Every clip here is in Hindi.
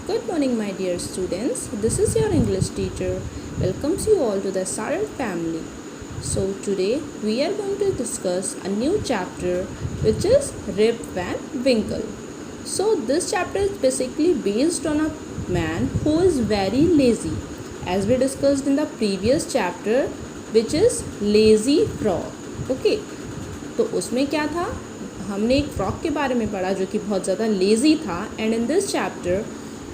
Good morning, my dear students. This is your English teacher. Welcomes you all to the Sarant family. So, today we are going to discuss a new chapter which is Rip Van Winkle. So, this chapter is basically based on a man who is very lazy, as we discussed in the previous chapter, which is Lazy Frog. Okay, तो उसमें क्या था, हमने एक फ्रॉग के बारे में पढ़ा जो कि बहुत ज़्यादा लेज़ी था. And in this chapter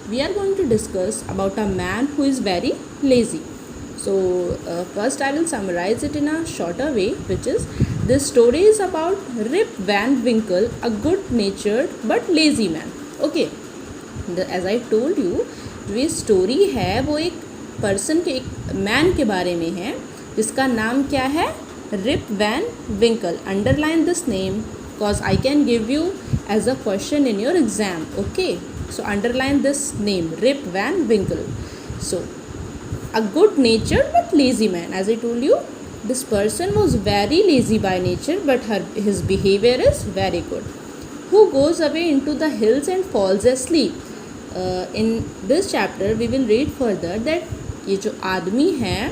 we are going to discuss about a man who is very lazy. So first I will summarize it in a shorter way, which is this story is about Rip Van Winkle, a good-natured but lazy man. Okay, as I told you, जो ये स्टोरी है वो एक पर्सन के, एक मैन के बारे में है जिसका नाम क्या है, Rip Van Winkle. Underline this name because I can give you as a question in your exam. Okay, so underline this name, Rip Van Winkle. So a good-natured but lazy man. As I told you, this person was very lazy by nature, but his behavior is very good. Who goes away into the hills and falls asleep. In this chapter, we will read further that ये जो आदमी है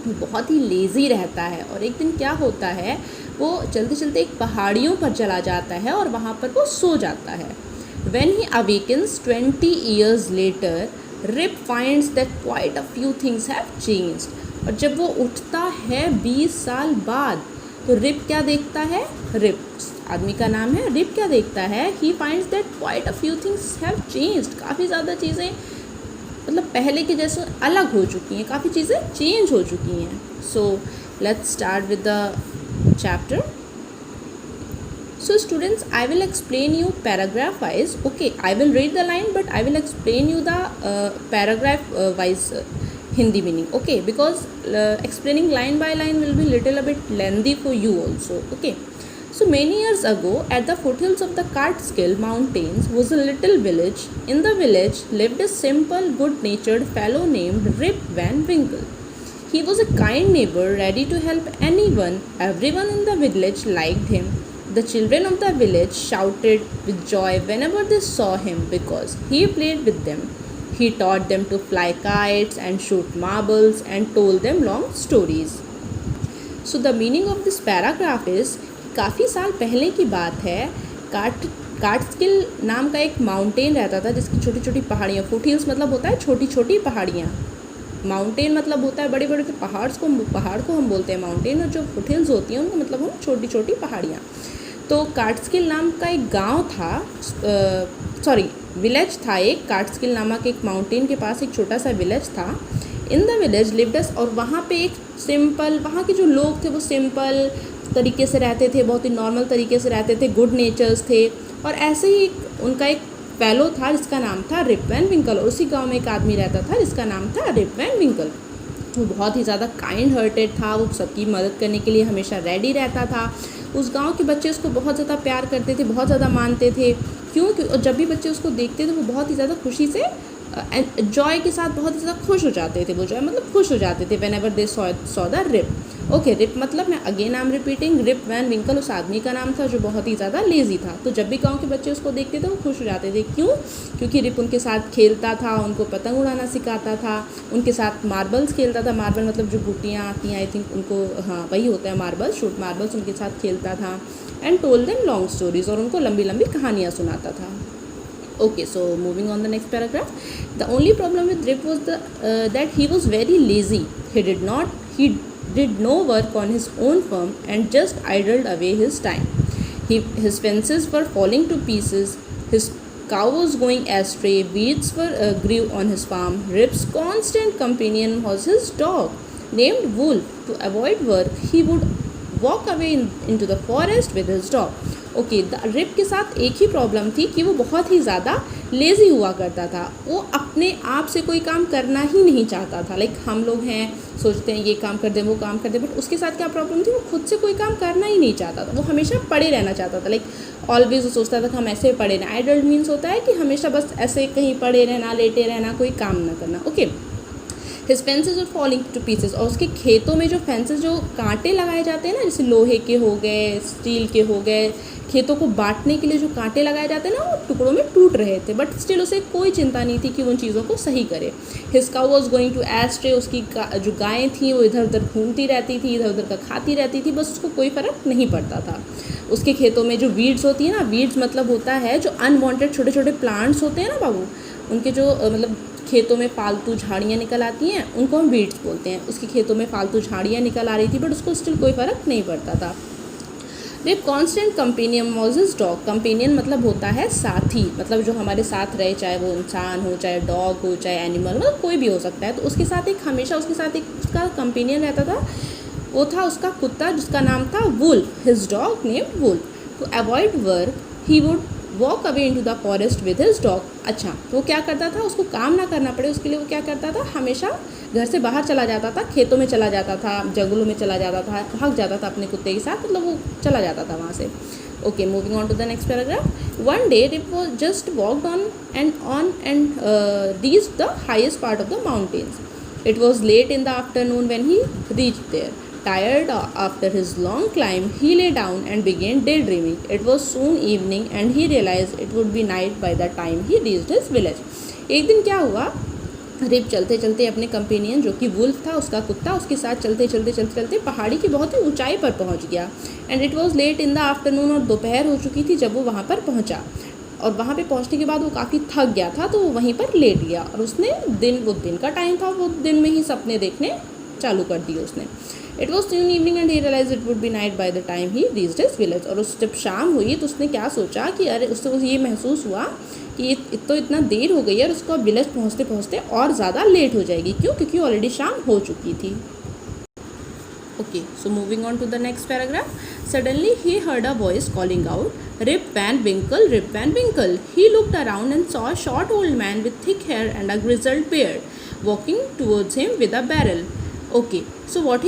वो बहुत ही लेज़ी रहता है और एक दिन क्या होता है, वो चलते चलते एक पहाड़ियों पर चला जाता है और वहाँ पर वो सो जाता है. When he awakens 20 years later, Rip finds that quite a few things have changed. और जब वो उठता है 20 साल बाद, तो रिप क्या देखता है, रिप आदमी का नाम है, रिप क्या देखता है, he finds that quite a few things have changed. काफ़ी ज़्यादा चीज़ें मतलब पहले के जैसे अलग हो चुकी हैं, काफ़ी चीज़ें चेंज हो चुकी हैं. So let's start with the chapter. So students, I will explain you paragraph wise. Okay, I will read the line but I will explain you the paragraph wise Hindi meaning. Okay, because explaining line by line will be little a bit lengthy for you also. Okay, so many years ago at the foothills of the Catskill Mountains was a little village. In the village lived a simple, good-natured fellow named Rip Van Winkle. He was a kind neighbor, ready to help anyone. Everyone in the village liked him. The children of the village shouted with joy whenever they saw him because he played with them. He taught them to fly kites and shoot marbles and told them long stories. So the meaning of this paragraph is, काफ़ी साल पहले की बात है, काट्सकिल नाम का एक माउंटेन रहता था जिसकी छोटी छोटी पहाड़ियाँ, फुटहिल्स मतलब होता है छोटी छोटी पहाड़ियाँ, माउंटेन मतलब होता है बड़े बड़े पहाड़ को हम बोलते हैं माउंटेन, और जो फुटहिल्स होती हैं उनको मतलब हम छोटी छोटी पहाड़ियाँ. तो काट्सकिल नाम का एक गांव था, विलेज था एक, काट्सकिल नामक एक माउंटेन के पास एक छोटा सा विलेज था. इन द विलेज लिव्ड, और वहाँ पे एक सिंपल, वहाँ के जो लोग थे वो सिंपल तरीके से रहते थे, बहुत ही नॉर्मल तरीके से रहते थे, गुड नेचर्स थे. और ऐसे ही उनका एक फेलो था जिसका नाम था रिप वैन विंकल, और उसी गांव में एक आदमी रहता था जिसका नाम था रिप वैन विंकल. वो बहुत ही ज़्यादा काइंड हार्टेड था, वो सबकी मदद करने के लिए हमेशा रेडी रहता था. उस गांव के बच्चे उसको बहुत ज़्यादा प्यार करते थे, बहुत ज़्यादा मानते थे. क्यों? जब भी बच्चे उसको देखते थे वो बहुत ही ज़्यादा खुशी से, जॉय के साथ बहुत ही ज़्यादा खुश हो जाते थे. वो जॉय मतलब खुश हो जाते थे whenever they saw the Rip. Okay, Rip मतलब, मैं again I am repeating, Rip Van Winkle उस आदमी का नाम था जो बहुत ही ज़्यादा लेज़ी था. तो जब भी गांव के बच्चे उसको देखते थे वो खुश हो जाते थे. क्यों? क्योंकि रिप उनके साथ खेलता था, उनको पतंग उड़ाना सिखाता था, उनके साथ मार्बल्स खेलता था. मार्बल मतलब जो गुटियाँ आती हैं, आई थिंक उनको, हाँ वही होता है मार्बल, शूट मार्बल्स, उनके साथ खेलता था. And told them long stories, और उनको लंबी लंबी कहानियाँ सुनाता था. Okay, so moving on the next paragraph. The only problem with Rip was that he was very lazy. He did no work on his own farm and just idled away his time. His fences were falling to pieces. His cow was going astray. Weeds grew on his farm. Rip's constant companion was his dog, named Wolf. To avoid work, he would walk away into the forest with his dog. Okay, Rip के साथ एक ही प्रॉब्लम थी कि वो बहुत ही ज़्यादा लेज़ी हुआ करता था. वो अपने आप से कोई काम करना ही नहीं चाहता था. लाइक हम लोग हैं, सोचते हैं ये काम कर दें वो काम कर दें, बट उसके साथ क्या प्रॉब्लम थी, वो खुद से कोई काम करना ही नहीं चाहता था. वो हमेशा पड़े रहना चाहता था. लाइक ऑलवेज वो सोचता था कि हम ऐसे पड़े रहें. आइडल मीन्स होता है कि हमेशा बस ऐसे कहीं पड़े रहना, लेटे रहना, कोई काम ना करना. Okay, his fences are falling to pieces, और उसके खेतों में जो फेंसेस, जो कांटे लगाए जाते हैं ना, जैसे लोहे के हो गए, स्टील के हो गए, खेतों को बांटने के लिए जो कांटे लगाए जाते हैं ना, वो टुकड़ों में टूट रहे थे, बट स्टिल उसे कोई चिंता नहीं थी कि वो उन चीज़ों को सही करे। His cow was going to astray, उसकी जो गायें थी वो इधर उधर घूमती रहती थी, इधर उधर का खाती रहती थी, बस उसको कोई फ़र्क नहीं पड़ता था। उसके खेतों में जो वीड्स होती है ना, वीड्स मतलब होता है जो अनवांटेड छोटे छोटे प्लांट्स होते हैं ना बाबू, उनके जो मतलब खेतों में फालतू झाड़ियाँ निकल आती हैं, उनको हम वीड्स बोलते हैं। उसके खेतों में फालतू झाड़ियाँ निकल आ रही थी, बट उसको स्टिल कोई फ़र्क नहीं पड़ता था। Rip constant companion was his dog. Companion मतलब होता है साथी, मतलब जो हमारे साथ रहे, चाहे वो इंसान हो, चाहे डॉग हो, चाहे एनिमल, मतलब कोई भी हो सकता है। तो उसके साथ एक हमेशा उसके साथ एक उसका कंपेनियन रहता था, वो था उसका कुत्ता जिसका नाम था Wolf, his dog name Wolf. To avoid work he would walk away into the forest with his dog. अच्छा, तो वो क्या करता था, उसको काम ना करना पड़े उसके लिए वो क्या करता था, हमेशा घर से बाहर चला जाता था, खेतों में चला जाता था, जंगलों में चला जाता था, भाग जाता था अपने कुत्ते के साथ, मतलब वो चला जाता था वहाँ से। Okay, moving on to the next paragraph. One day Rip was just walked on and reached the highest part of the mountains. It was late in the afternoon when he reached there. Tired after his long climb, he lay down and began daydreaming. It was soon evening and he realized it would be night by the time he reached his village. एक दिन क्या हुआ, रिप चलते चलते अपने कंपेनियन जो कि वुल्फ था, उसका कुत्ता, उसके साथ चलते चलते पहाड़ी की बहुत ही ऊंचाई पर पहुंच गया। And it was late in the afternoon, और दोपहर हो चुकी थी जब वो वहाँ पर पहुँचा। और वहाँ पे पहुँचने के बाद वो काफ़ी थक गया था, तो वो वहीं पर लेट गया। और उसने वो दिन का टाइम था, वो दिन में ही सपने देखने चालू कर दिए उसने। It was soon evening and he realize it would be night by the time he reached his village. और उस जब शाम हुई तो उसने क्या सोचा कि अरे, उससे ये महसूस हुआ कि तो इतना देर हो गई है और उसको अब विलेज पहुँचते पहुँचते और ज़्यादा लेट हो जाएगी। क्यों? क्योंकि ऑलरेडी शाम हो चुकी थी। Okay, so moving on to the next paragraph. Suddenly he heard a voice calling out, "Rip Van Winkle, Rip Van Winkle." He looked around and saw a short old man with thick hair and a grizzled beard walking towards him with a barrel. Okay, so what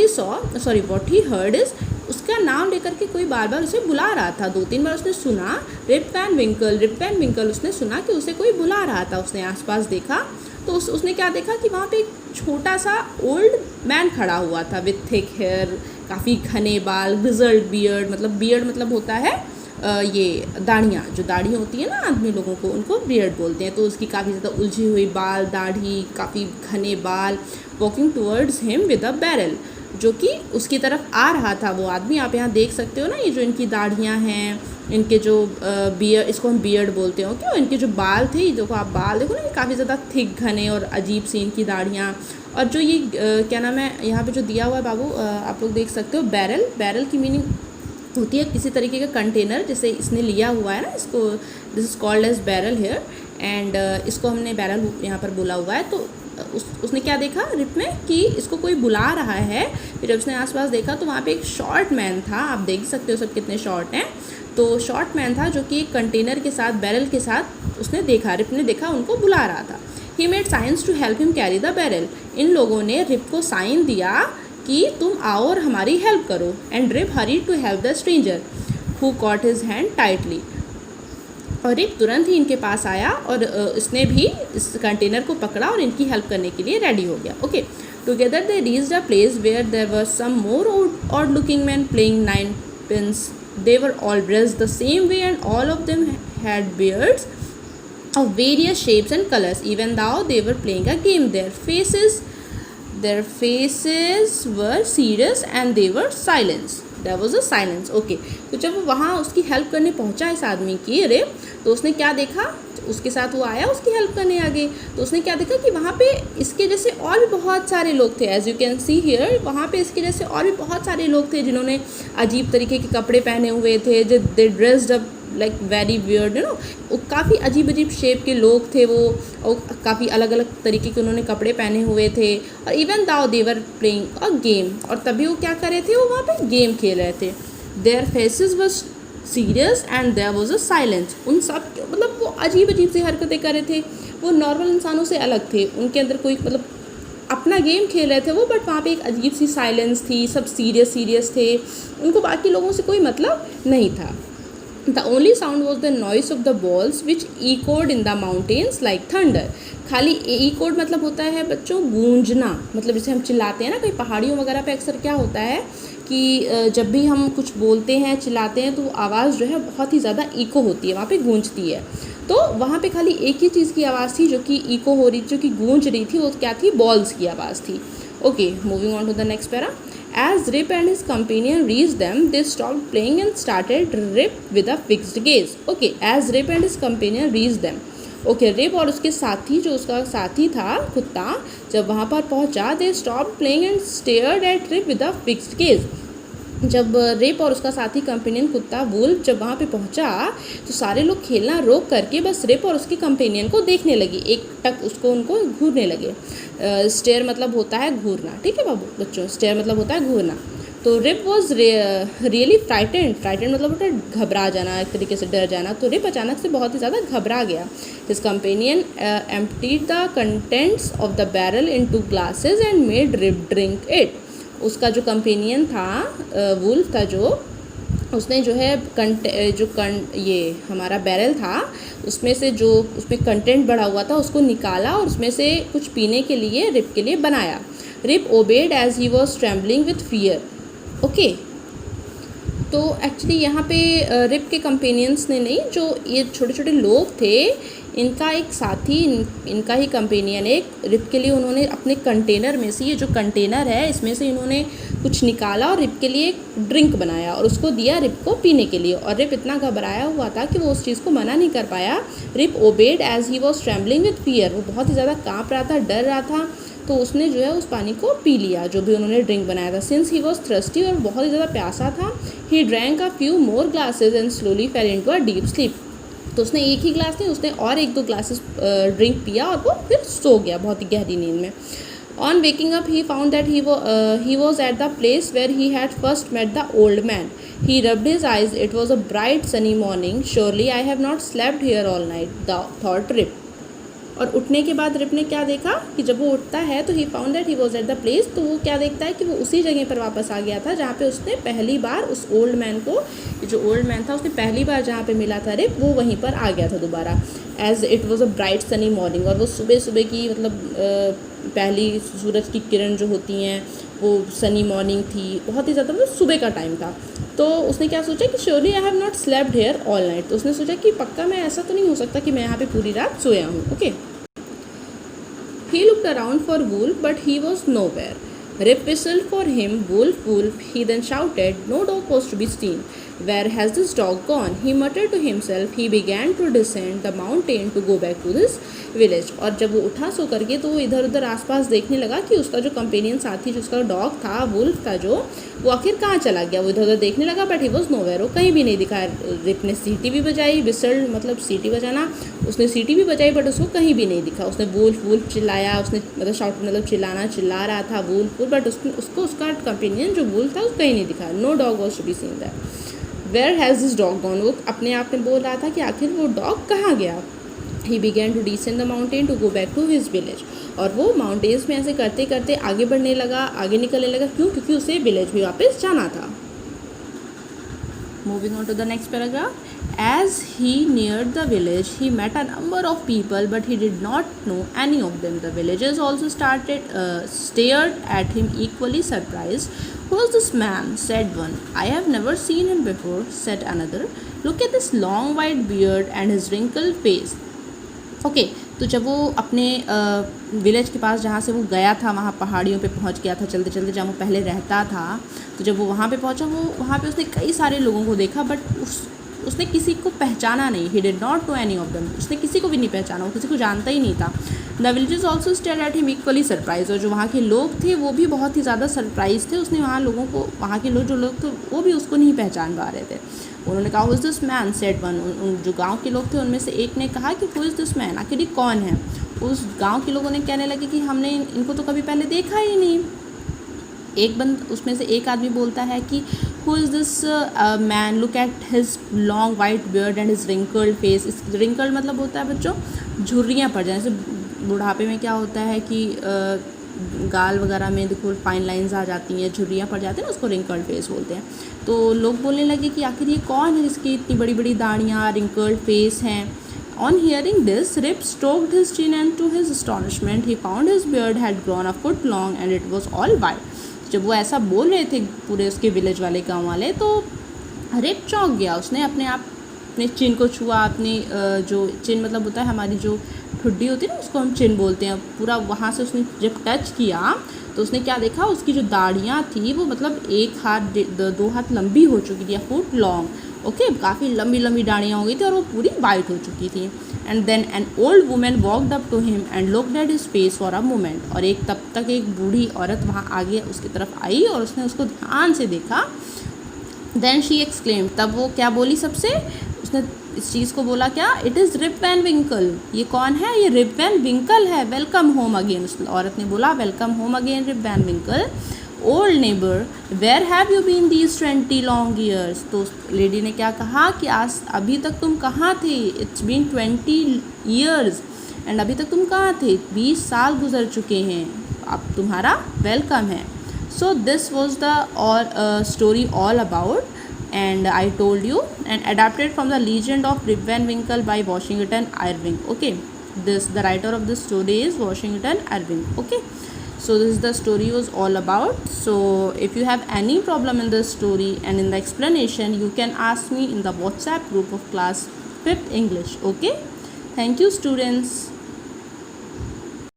he heard is, उसका नाम लेकर के कोई बार बार उसे बुला रहा था। 2-3 बार उसने सुना रिप वैन विंकल, रिप वैन विंकल, उसने सुना कि उसे कोई बुला रहा था। उसने आसपास देखा तो उसने क्या देखा कि वहाँ पे एक छोटा सा ओल्ड मैन खड़ा हुआ था विथ थिक हेयर, काफ़ी घने बाल, ग्रिजल्ड बियर्ड मतलब होता है ये दाढ़ियाँ, जो दाढ़ी होती है ना आदमी लोगों को, उनको बियर्ड बोलते हैं। तो उसकी काफ़ी ज़्यादा उलझी हुई बाल, दाढ़ी, काफ़ी घने बाल, walking towards him with a barrel, जो कि उसकी तरफ आ रहा था वो आदमी। आप यहाँ देख सकते हो ना, ये जो इनकी दाढ़ियाँ हैं, इनके जो बियर्ड, इसको हम बियर्ड बोलते हो क्यों, इनके जो बाल थे, देखो आप बाल देखो ना, ये काफ़ी ज़्यादा थिक घने और अजीब सी इनकी दाढ़ियाँ। और जो ये क्या नाम है, यहाँ पे जो दिया हुआ है बाबू, आप लोग देख सकते हो, बैरल की मीनिंग होती है किसी तरीके का कंटेनर, जैसे इसने लिया हुआ है ना, इसको this is called as barrel here, and इसको हमने बैरल यहाँ पर बोला हुआ है। तो उसने क्या देखा रिप में कि इसको कोई बुला रहा है। फिर जब उसने आसपास देखा तो वहाँ पे एक शॉर्ट मैन था, आप देख सकते हो सब कितने शॉर्ट हैं। तो शॉर्ट मैन था जो कि एक कंटेनर के साथ, बैरल के साथ उसने देखा, रिप ने देखा, उनको बुला रहा था। He made signs to help him carry the barrel. इन लोगों ने रिप को साइन दिया कि तुम आओ और हमारी हेल्प करो। And Rip hurry to help the stranger who caught his hand tightly. और रिप तुरंत ही इनके पास आया और इसने भी इस कंटेनर को पकड़ा और इनकी हेल्प करने के लिए रेडी हो गया। Okay, together they reached a place where there were some more odd looking man playing nine pins. They were all dressed the same way and all of them had beards of various shapes and colors. Even though they were playing a game, their faces were serious and they were silent. There was a silence. Okay, तो जब वो वहाँ उसकी हेल्प करने पहुँचा इस आदमी की रिप, तो उसने क्या देखा, उसके साथ वो आया उसकी हेल्प करने आगे, तो उसने क्या देखा कि वहाँ पे इसके जैसे और भी बहुत सारे लोग थे। As you can see here, वहाँ पे इसके जैसे और भी बहुत सारे लोग थे जिन्होंने अजीब तरीके के कपड़े पहने हुए थे। जो they dressed up like very weird, you know, काफ़ी अजीब शेप के लोग थे वो, और काफ़ी अलग अलग तरीके के उन्होंने कपड़े पहने हुए थे। और even though they were playing a game, और तभी वो क्या कर रहे थे, वो वहाँ पे गेम खेल रहे थे। Their faces were serious and there was a silence. उन सब मतलब वो अजीब सी हरकतें कर रहे थे, वो नॉर्मल इंसानों से अलग थे, उनके अंदर कोई मतलब अपना गेम खेल रहे थे वो, बट वहाँ पे एक अजीब सी साइलेंस थी, सब सीरियस थे, उनको बाकी लोगों से कोई मतलब नहीं था। The only sound was the noise of the balls which echoed in the mountains like thunder. खाली echoed मतलब होता है बच्चों गूंजना, मतलब जैसे हम चिल्लाते हैं ना, कहीं पहाड़ियों वगैरह पे अक्सर क्या होता है कि जब भी हम कुछ बोलते हैं चिल्लाते हैं तो आवाज़ जो है बहुत ही ज़्यादा इको होती है, वहाँ पे गूंजती है। तो वहाँ पे खाली एक ही चीज़ की आवाज़ थी जो कि इको हो रही, जो कि गूंज रही थी, वो क्या थी? बॉल्स की आवाज़ थी। Okay, moving on to the next para. As Rip and his companion reached them, they stopped playing and started Rip with a fixed gaze. Okay, as Rip and his companion reached them. Okay, Rip और उसके साथी, जो उसका साथी था कुत्ता, जब वहाँ पर पहुँचा, they stop playing and stared at Rip with a fixed gaze. जब रिप और उसका साथी कंपेनियन कुत्ता वुल्फ जब वहाँ पे पहुँचा तो सारे लोग खेलना रोक करके बस रिप और उसके कंपेनियन को देखने लगे, एक टक उसको उनको घूरने लगे। स्टेयर मतलब होता है घूरना, ठीक है बाबू बच्चों, स्टेयर मतलब होता है घूरना। तो Rip was really frightened, frightened मतलब होता है घबरा जाना, एक तरीके से डर जाना। तो रिप अचानक से बहुत ही ज़्यादा घबरा गया। His companion emptied the contents of the barrel in 2 glasses and made Rip drink it. उसका जो कंपेनियन था, वुल्फ था, जो उसने जो है ये हमारा बैरल था, उसमें से जो उसमें कंटेंट बढ़ा हुआ था उसको निकाला और उसमें से कुछ पीने के लिए रिप के लिए बनाया। Rip obeyed as he was trembling with fear. Okay, तो एक्चुअली यहाँ पे रिप के कंपेनियंस ने नहीं, जो ये छोटे छोटे लोग थे, इनका एक साथी, इनका ही कंपेनियन एक रिप के लिए उन्होंने अपने कंटेनर में से, ये जो कंटेनर है इसमें से इन्होंने कुछ निकाला और रिप के लिए एक ड्रिंक बनाया और उसको दिया रिप को पीने के लिए। और रिप इतना घबराया हुआ था कि वो उस चीज़ को मना नहीं कर पाया। Rip obeyed as he was trembling with fear, वो बहुत ही ज़्यादा काँप रहा था, डर रहा था, तो उसने जो है उस पानी को पी लिया जो भी उन्होंने ड्रिंक बनाया था। सिंस ही वॉज थ्रस्टी, और बहुत ही ज़्यादा प्यासा था, he drank a few more glasses and slowly fail into a deep sleep. तो उसने एक ही ग्लास नहीं, उसने और 1-2 ग्लासेस ड्रिंक पिया और वो फिर सो गया बहुत ही गहरी नींद में। On waking up he found that he was at the place where he had first met the old man. He rubbed his eyes, it was a bright sunny morning, surely I have not slept here all night, the thought Rip. और उठने के बाद रिप ने क्या देखा कि जब वो उठता है तो ही found that he was at the place, तो वो क्या देखता है कि वो उसी जगह पर वापस आ गया था जहाँ पे उसने पहली बार उस ओल्ड मैन को, जो ओल्ड मैन था उसने पहली बार जहाँ पे मिला था रिप, वो वहीं पर आ गया था दोबारा। As it was a bright sunny morning, और वो सुबह सुबह की मतलब पहली सूरज की किरण जो होती हैं वो सनी मॉर्निंग थी, बहुत ही ज़्यादा मतलब सुबह का टाइम था। तो उसने क्या सोचा कि surely I have not slept here all night, तो उसने सोचा कि पक्का मैं ऐसा तो नहीं हो सकता कि मैं यहाँ पे पूरी रात सोया हूँ। Okay, he looked around for Wolf, but he was nowhere. Rip whistled for him, Wolf, Wolf. He then shouted. No dog was to be seen. Where has this dog gone? He muttered to himself. He began to descend the mountain to go back to his village. और जब वो उठा सो करके तो वो इधर उधर आसपास देखने लगा कि उसका जो कंपेनियन साथी, जो उसका डॉग था, वुल्फ था, जो वो आखिर कहाँ चला गया। वो इधर उधर देखने लगा, बट ही वॉज नोवेयर, वो कहीं भी नहीं दिखा। रिप ने सीटी भी बजाई, विसल मतलब सीटी बजाना, उसने सीटी भी बजाई, बट उसको कहीं भी नहीं दिखा। उसने वुल्फ वुल्फ चिल्लाया, उसने मतलब शाउट मतलब चिल्लाना चिल्ला रहा था वुल्फ वुल्फ, बट उसको उसका कंपेनियन जो वुल्फ था उसको कहीं नहीं दिखा। No dog was to be seen that. Where has this dog gone, वो अपने आप में बोल रहा था कि आखिर वो डॉग कहाँ गया। He began to descend the mountain to go back to his village, और वो माउंटेन्स में ऐसे करते करते आगे बढ़ने लगा, आगे निकलने लगा। क्यों? क्योंकि उसे विलेज भी वापस जाना था। Moving on to the next paragraph. As he neared the village, he met a number of people, but he did not know any of them. The villagers also stared at him equally surprised. Who is this man? Said one. I have never seen him before, said another. Look at this long white beard and his wrinkled face. Okay, तो जब वो अपने विलेज के पास जहाँ से वो गया था, वहाँ पहाड़ियों पे पहुँच गया था चलते चलते, जहाँ वो पहले रहता था, तो जब वो वहाँ पे पहुँचा, वो वहाँ पे उसने कई सारे लोगों को देखा, बट उसने किसी को पहचाना नहीं। He did not know any of them, उसने किसी को भी नहीं पहचाना, वो किसी को जानता ही नहीं था। The villagers also stared at him equally surprise, और जो वहाँ के लोग थे वो भी बहुत ही ज़्यादा सरप्राइज थे। उसने वहाँ लोगों को, वहाँ के जो लोग थे वो भी उसको नहीं पहचान पा रहे थे। उन्होंने कहा who is this man, said one. जो गांव के लोग थे उनमें से एक ने कहा कि हु इज़ दिस मैन, आखिर ये कौन है। उस गांव के लोगों ने कहने लगे कि हमने इनको तो कभी पहले देखा ही नहीं। उसमें से एक आदमी बोलता है कि who is this man, look at his long white beard and his wrinkled face. इस रिंकल्ड मतलब होता है बच्चों झुर्रियाँ पड़ जाए, जैसे बुढ़ापे में क्या होता है कि गाल वगैरह में देखो फाइन लाइंस आ जाती हैं, झुर्रियाँ पड़ जाती हैं ना, उसको रिंकल्ड फेस बोलते हैं। तो लोग बोलने लगे कि आखिर ये कौन है जिसकी इतनी बड़ी बड़ी दाढ़ियाँ, रिंकल्ड फेस हैं। On hearing this, Rip stroked his chin, and to his astonishment, he found his beard had grown a foot long and it was all white. जब वो ऐसा बोल रहे थे पूरे उसके विलेज वाले, गांव वाले, तो रिप चौंक गया। उसने अपने आप अपने चिन को छुआ, अपनी जो चिन मतलब होता है हमारी जो ठुड्डी होती है ना, उसको हम चिन बोलते हैं, पूरा वहाँ से उसने जब टच किया तो उसने क्या देखा, उसकी जो दाढ़ियाँ थी वो मतलब 1 हाथ 2 हाथ लंबी हो चुकी थी, फुट लॉन्ग। ओके, काफ़ी लंबी लंबी दाढ़ियाँ हो गई थी और वो पूरी वाइट हो चुकी थी। And then an old women walked up to him and looked at his face for a moment. और तब तक एक बूढ़ी औरत वहाँ आगे उसकी तरफ आई और उसने उसको ध्यान से देखा। देन शी एक्सक्लेम्ड, तब वो क्या बोली सबसे, उसने इस चीज़ को बोला क्या, इट इज़ रिप वैन विंकल। ये कौन है, ये रिप वैन विंकल है, वेलकम होम अगेन। उस औरत ने बोला welcome home again Rip Van Winkle. Old neighbour, where have you been these 20 long years. तो लेडी ने क्या कहा कि आज अभी तक तुम कहाँ थे, इट्स बीन 20 ईयर्स, एंड अभी तक तुम कहाँ थे, 20 साल गुजर चुके हैं, अब तुम्हारा वेलकम है। So this was the story all about, and I told you, and adapted from the Legend of Rip Van Winkle by Washington Irving. Okay, the writer of this story is Washington Irving. Okay, so this is the story was all about. So if you have any problem in this story and in the explanation, you can ask me in the WhatsApp group of class 5th English. Okay, thank you students.